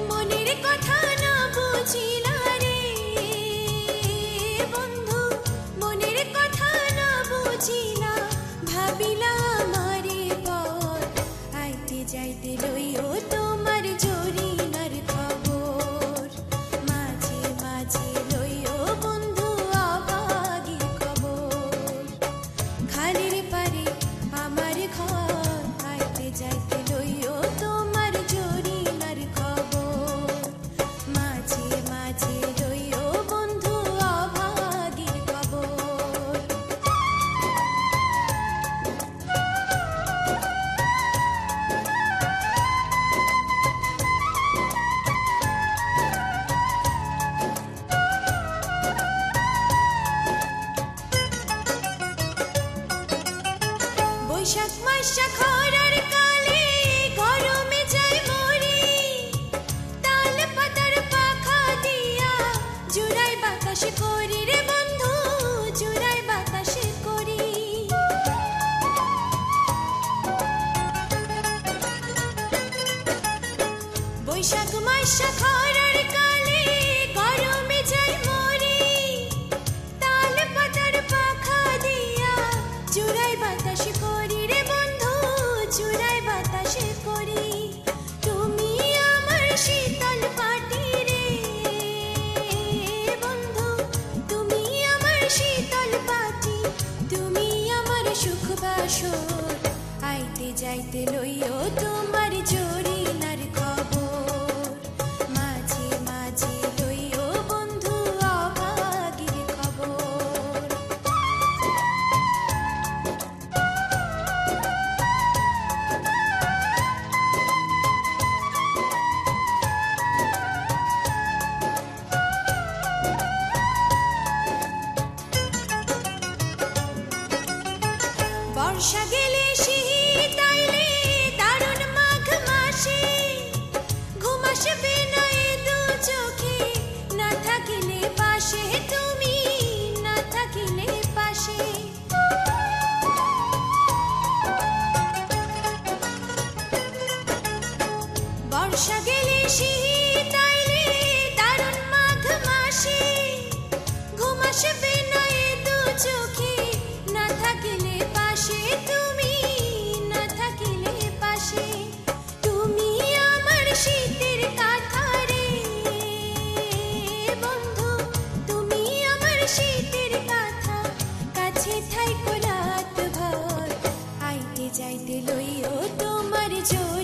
মনের কথা না বুঝিলা রে বন্ধু, মনের কথা না বুঝিলা, ভাবিলা আমারে পর আইতে যাইতে লইও তোমার জরিনার খবর, মাঝে মাঝে লইও বন্ধু অভাগীর খবর। খালের পারে আমার ঘর, আইতে যাইতে লইও তোমার জরিনার খবর, মাঝে মাঝে লইও বন্ধু অভাগীর খবর। বৈশাখ মাসা খরার কালে গরমে যাই মরি, তাল পাতার পাখা দিয়া জুড়াই বাতাস করি রে বন্ধু, জুড়াই বাতাস করি। বৈশাখ মাসা খরার কালে গরমে যাই মরি, তাল পাতার পাখা দিয়া জুড়াই বাতাস করি রে বন্ধু, জুড়াই বাতাস করি। তুমি আমার শীতল পাটি রে বন্ধু, তুমি আমার শীতল পাটি, তুমি আমার সুখ বাসর, আইতে যাইতে লইও তোমার জরিনার খবর, মাঝে মাঝে লইও বন্ধু অভাগীর খবর। বর্ষা গেলে শীত আইলে দারুণ মাঘ মাসে, ঘুম আসবে না এ দু চোখে, না থাকিলে পাশে তুমি, না থাকিলে পাশে। বর্ষা গেলে শীত আইলে দারুণ মাঘ মাসে, ঘুম আসবে না এ দু চোখে, না থাকিলে পাশে তুমি, না থাকিলে পাশে। তুমি আমার শীতের কাঁথা রে বন্ধু, তুমি আমার শীতের কাঁথা, কাছে থাইকো রাত ভর, আইতে যাইতে লইও তোমার জোর